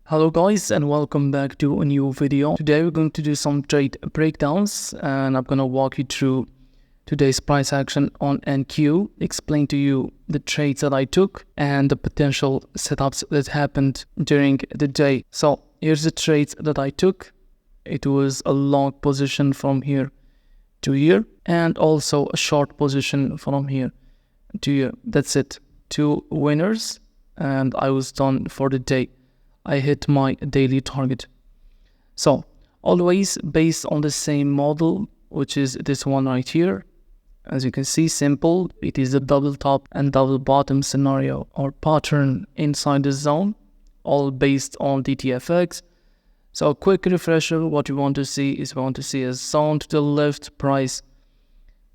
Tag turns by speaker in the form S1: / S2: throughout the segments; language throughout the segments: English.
S1: Hello guys, and welcome back to a new video. Today we're going to do some trade breakdowns, and I'm going to walk you through today's price action on NQ, explain to you the trades that I took and the potential setups that happened during the day. So here's the trades that I took. It was a long position from here to here, and also a short position from here to here. That's it. Two winners, and I was done for the day. I hit my daily target. So always based on the same model, which is this one right here. As you can see, simple. It is a double top and double bottom scenario or pattern inside the zone, all based on DTFX. So a quick refresher, what you want to see is we want to see a zone to the left, price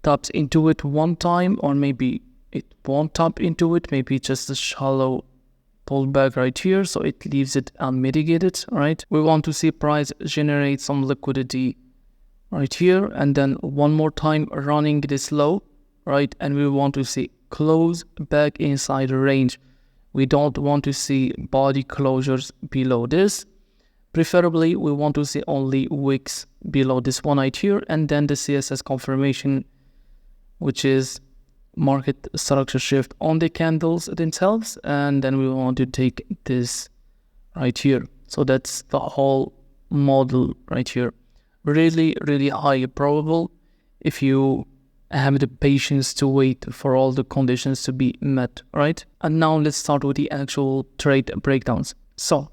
S1: taps into it one time, or maybe it won't tap into it, maybe just a shallow pullback right here, so it leaves it unmitigated, right? We want to see price generate some liquidity right here, and then one more time running this low, right? And we want to see close back inside the range. We don't want to see body closures below this. Preferably, we want to see only wicks below this one right here, and then the CSS confirmation, which is market structure shift on the candles themselves, and then we want to take this right here. So that's the whole model right here. Really high probable if you have the patience to wait for all the conditions to be met, right? And now let's start with the actual trade breakdowns. So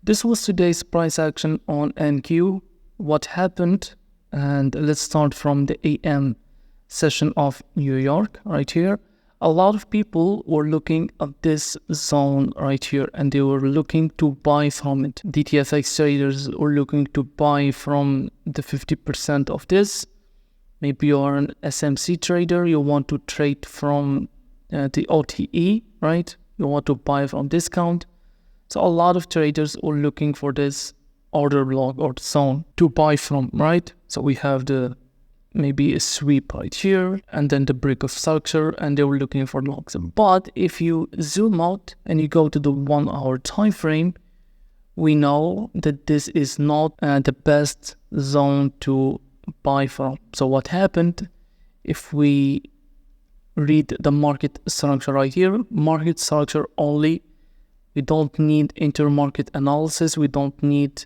S1: this was today's price action on NQ. What happened? And let's start from the AM session of New York right here. A lot of people were looking at this zone right here, and they were looking to buy from it. DTFX traders were looking to buy from the 50% of this. Maybe you're an SMC trader, you want to trade from the OTE, right? You want to buy from discount. So a lot of traders were looking for this order block or zone to buy from, right? So we have the maybe a sweep right here, and then the brick of structure, and they were looking for longs. But if you zoom out and you go to the 1 hour time frame, we know that this is not the best zone to buy from. So what happened? If we read the market structure right here, market structure only, we don't need intermarket analysis, we don't need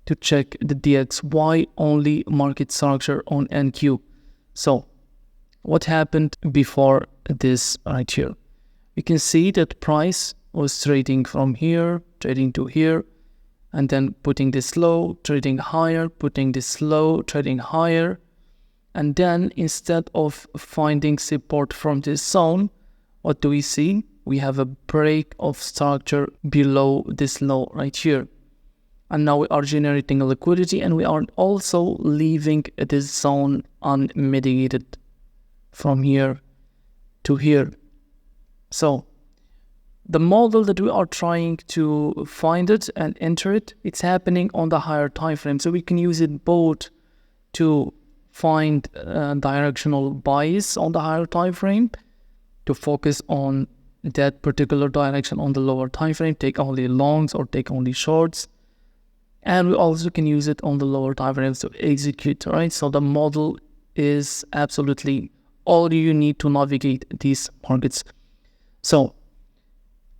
S1: to check the DXY, only market structure on NQ. So what happened before this right here? We can see that price was trading from here, trading to here, and then putting this low, trading higher, putting this low, trading higher. And then instead of finding support from this zone, what do we see? We have a break of structure below this low right here. And now we are generating a liquidity, and we are also leaving this zone unmitigated from here to here. So the model that we are trying to find it and enter it, it's happening on the higher time frame. So we can use it both to find directional buys on the higher time frame, to focus on that particular direction on the lower time frame, take only longs or take only shorts. And we also can use it on the lower time frames to execute, right? So the model is absolutely all you need to navigate these markets. So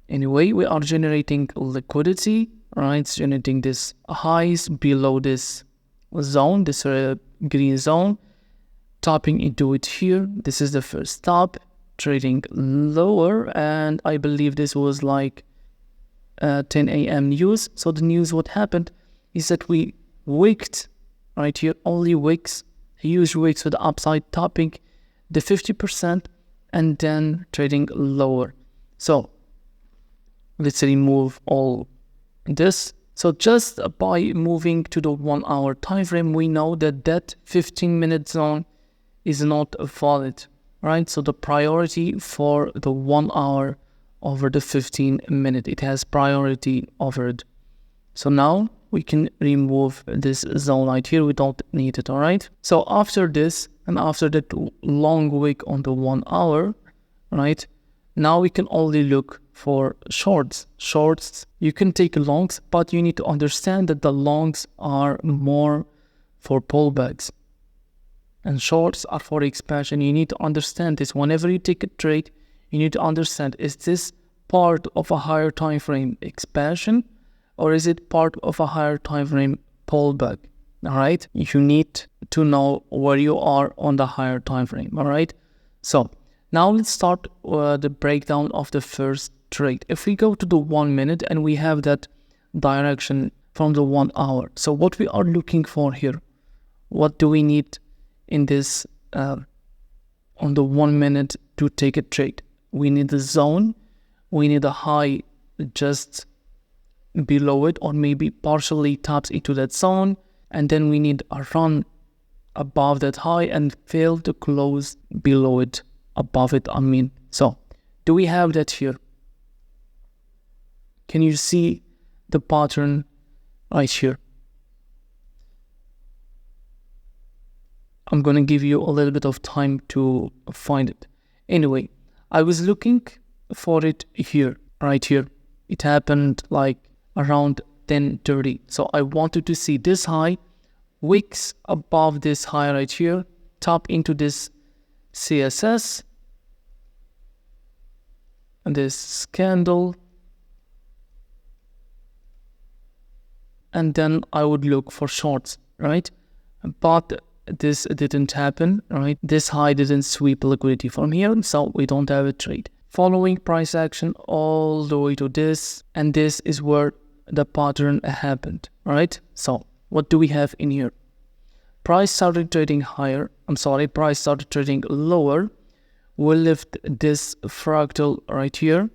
S1: anyway, we are generating liquidity, right? It's generating this highs below this zone, this green zone, tapping into it here. This is the first top, trading lower, and I believe this was like 10 a.m. news. So the news, what happened is that we wicked right here, only wicks, huge wicks with the upside, topping the 50% and then trading lower. So let's remove all this. So just by moving to the 1 hour time frame, we know that that 15-minute zone is not valid, right? So the priority for the 1 hour over the 15-minute, it has priority over it. So now we can remove this zone right here. We don't need it, all right? So after this, and after that long wick on the 1 hour, right? Now we can only look for shorts. Shorts, you can take longs, but you need to understand that the longs are more for pullbacks and shorts are for expansion. You need to understand this. Whenever you take a trade, you need to understand, is this part of a higher time frame expansion or is it part of a higher time frame pullback? All right, you need to know where you are on the higher time frame. All right, so now let's start the breakdown of the first trade. If we go to the 1 minute and we have that direction from the 1 hour, so what we are looking for here, what do we need in this on the 1 minute to take a trade? We need the zone, we need a high just below it or maybe partially taps into that zone, and then we need a run above that high and fail to close below it, above it, I mean. So do we have that here? Can you see the pattern right here? I'm gonna give you a little bit of time to find it. Anyway, I was looking for it here, right here. It happened like around 10:30. So I wanted to see this high, wicks above this high right here, tap into this CSS, and this candle, and then I would look for shorts, right? But this didn't happen, right? This high didn't sweep liquidity from here, so we don't have a trade. Following price action all the way to this, and this is where the pattern happened, right? So what do we have in here? Price started trading higher, price started trading lower. We'll lift this fractal right here,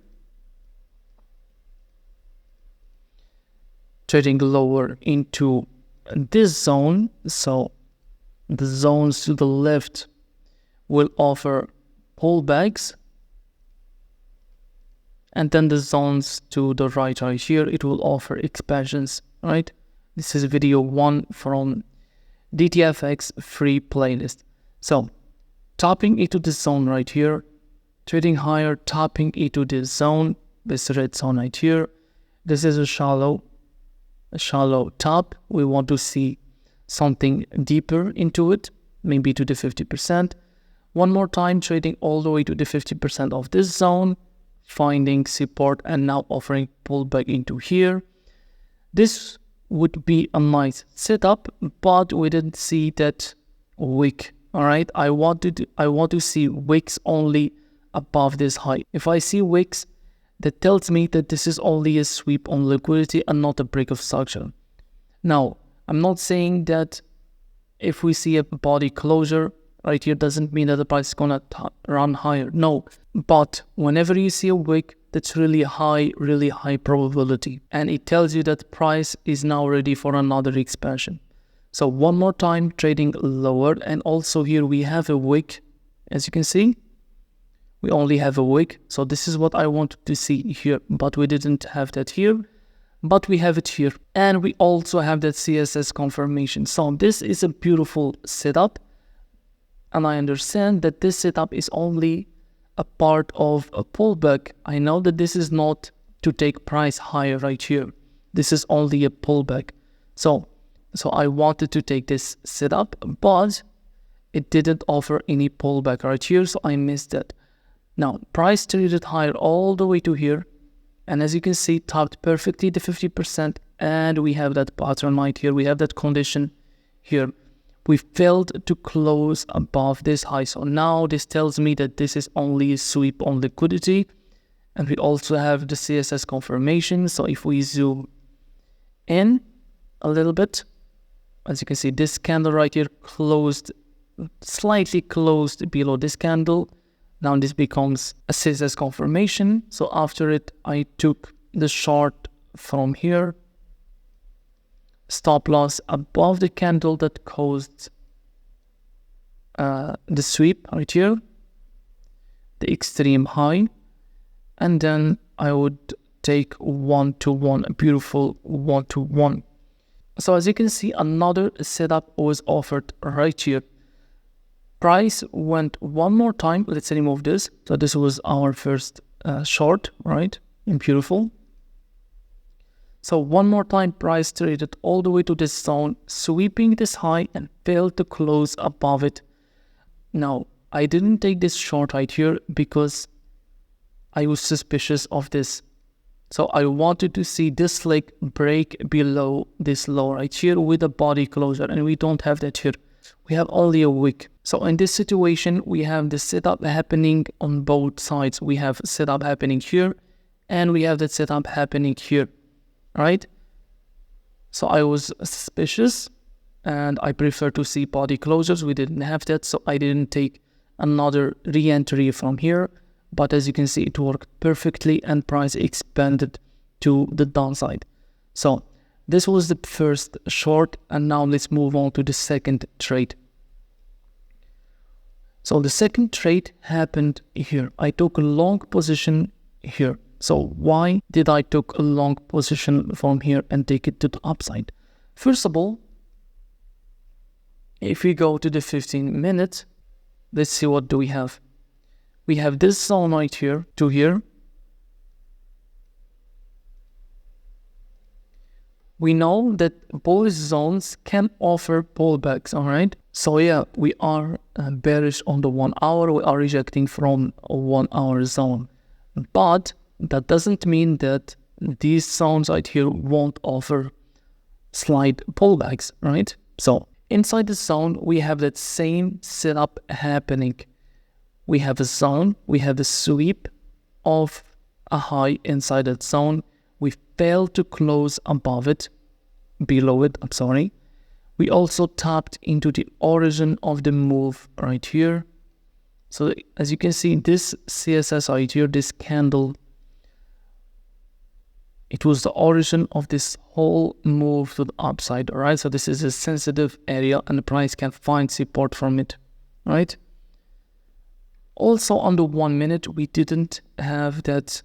S1: trading lower into this zone. So the zones to the left will offer pullbacks, and then the zones to the right here, it will offer expansions, right? This is video 1 from DTFX free playlist. So tapping into this zone right here, trading higher, tapping into this zone, this red zone right here. This is a shallow tap. We want to see something deeper into it, maybe to the 50%. One more time, trading all the way to the 50% of this zone, finding support and now offering pullback into here. This would be a nice setup, but we didn't see that wick. All right, I want to see wicks only above this high. If I see wicks, that tells me that this is only a sweep on liquidity and not a break of structure. Now, I'm not saying that if we see a body closure right here doesn't mean that the price is gonna run higher. No, but whenever you see a wick, that's really high probability, and it tells you that price is now ready for another expansion. So one more time, trading lower, and also here we have a wick. As you can see, we only have a wick. So this is what I wanted to see here, but we didn't have that here, but we have it here, and we also have that CSS confirmation. So this is a beautiful setup, and I understand that this setup is only a part of a pullback. I know that this is not to take price higher right here. This is only a pullback. So I wanted to take this setup, but it didn't offer any pullback right here, so I missed that. Now, price traded higher all the way to here, and as you can see, tapped perfectly the 50%, and we have that pattern right here. We have that condition here. We failed to close above this high, so now this tells me that this is only a sweep on liquidity, and we also have the CSS confirmation. So if we zoom in a little bit, as you can see, this candle right here closed, slightly closed below this candle. Now this becomes a CSS confirmation. So after it, I took the short from here, stop loss above the candle that caused the sweep right here, the extreme high, and then I would take 1-to-1, a beautiful 1-to-1. So as you can see, another setup was offered right here. Price went one more time. Let's remove this. So this was our first short, right? and beautiful. So one more time, price traded all the way to this zone, sweeping this high and failed to close above it. Now, I didn't take this short right here because I was suspicious of this. So I wanted to see this leg break below this low right here with a body closure, and we don't have that here. We have only a wick. So in this situation, we have the setup happening on both sides. We have setup happening here, and we have the setup happening here, right? So I was suspicious, and I prefer to see body closures. We didn't have that, so I didn't take another re-entry from here. But as you can see, it worked perfectly and price expanded to the downside. So this was the first short, and now let's move on to the second trade. So the second trade happened here. I took a long position here. So why did I took a long position from here and take it to the upside? First of all, if we go to the 15 minutes, let's see what do we have. We have this zone right here to here. We know that bullish zones can offer pullbacks, all right? So yeah, we are bearish on the 1 hour. We are rejecting from a 1 hour zone. But that doesn't mean that these zones right here won't offer slight pullbacks, right? So inside the zone, we have that same setup happening. We have a zone, we have a sweep of a high inside that zone. We failed to close above it, below it, I'm sorry. We also tapped into the origin of the move right here. So as you can see, this CSS right here, this candle, it was the origin of this whole move to the upside, all right? So this is a sensitive area and the price can find support from it, right? Also on the 1 minute, we didn't have that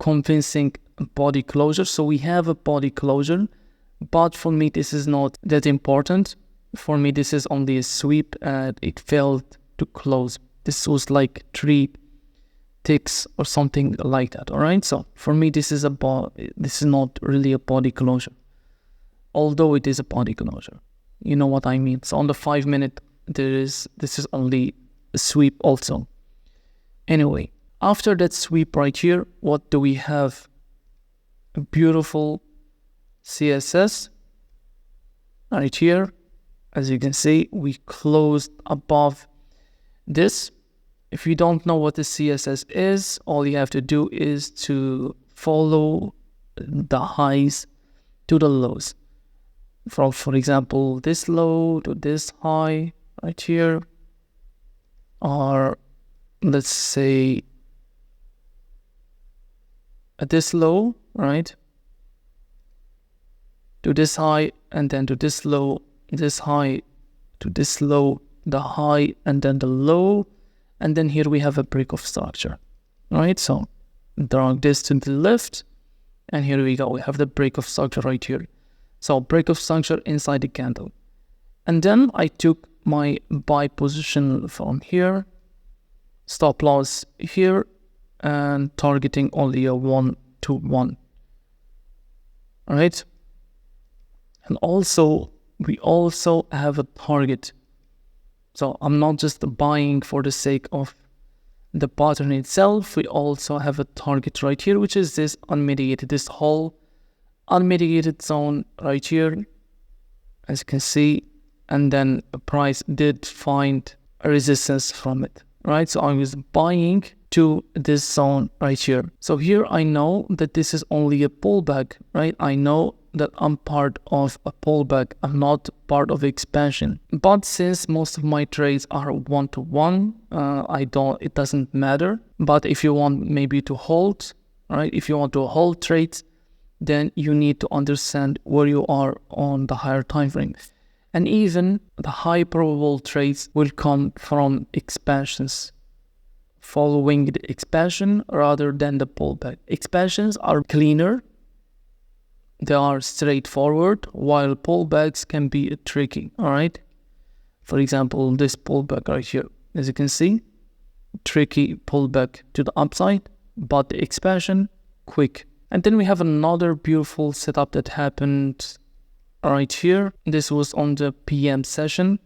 S1: convincing body closure. So we have a body closure, but for me, this is not that important. For me, this is only a sweep and it failed to close. This was like 3 ticks or something like that, all right? So for me, this is not really a body closure, although it is a body closure. You know what I mean? So on the 5 minute, this is only a sweep also. Anyway, after that sweep right here, what do we have? A beautiful CSS right here. As you can see, we closed above this. If you don't know what the CSS is, all you have to do is to follow the highs to the lows. From, for example, this low to this high right here, or let's say at this low, right, to this high, and then to this low, this high, to this low, the high, and then the low, and then here we have a break of structure, right? So drag this to the left, and here we go, we have the break of structure right here. So break of structure inside the candle. And then I took my buy position from here, stop loss here, and targeting only a 1 to 1. All right. And also, we also have a target. So I'm not just buying for the sake of the pattern itself. We also have a target right here, which is this unmitigated, this whole unmitigated zone right here, as you can see. And then the price did find a resistance from it, right? So I was buying to this zone right here. So here I know that this is only a pullback, right? I know that I'm part of a pullback. I'm not part of expansion. But since most of my trades are 1 to 1, it doesn't matter. But if you want maybe to hold, right? If you want to hold trades, then you need to understand where you are on the higher time frame. And even the high probable trades will come from expansions, following the expansion rather than the pullback. Expansions are cleaner, they are straightforward, while pullbacks can be tricky, all right? For example, this pullback right here, as you can see, tricky pullback to the upside, but the expansion, quick. And then we have another beautiful setup that happened right here. This was on the PM session.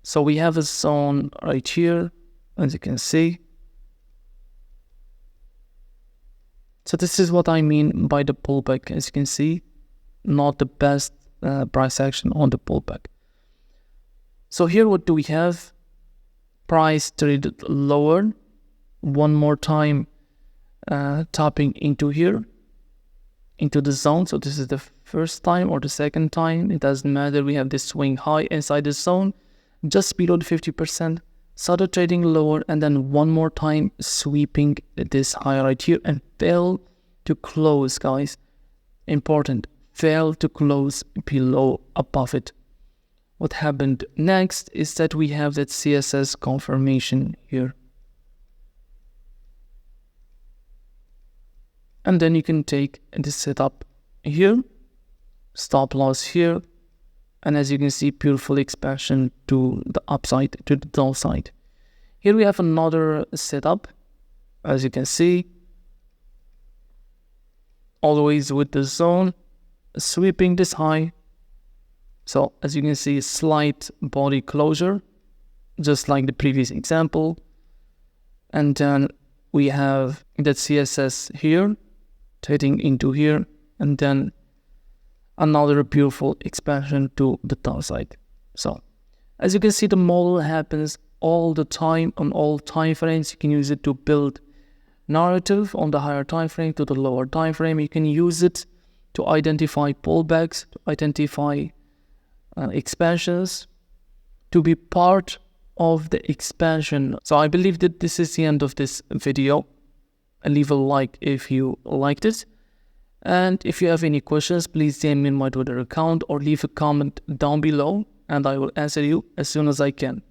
S1: So we have a zone right here, as you can see. So this is what I mean by the pullback. As you can see, not the best price action on the pullback. So here what do we have? Price traded lower. One more time tapping into here, into the zone. So this is the first time or the second time. It doesn't matter. We have this swing high inside the zone, just below the 50%. Started trading lower, and then one more time sweeping this high right here and failed to close, guys. Important, failed to close below above it. What happened next is that we have that CSS confirmation here. And then you can take this setup here, stop loss here, and as you can see, beautiful expansion to the upside, to the downside. Here we have another setup, as you can see, always with the zone, sweeping this high. So as you can see, slight body closure, just like the previous example. And then we have that CSS here, trading into here, and then another beautiful expansion to the downside. So as you can see, the model happens all the time on all time frames. You can use it to build narrative on the higher time frame to the lower time frame. You can use it to identify pullbacks, to identify expansions, to be part of the expansion. So I believe that this is the end of this video. Leave a like if you liked it. And if you have any questions, please DM me in my Twitter account or leave a comment down below and I will answer you as soon as I can.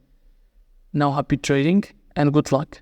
S1: Now, happy trading and good luck.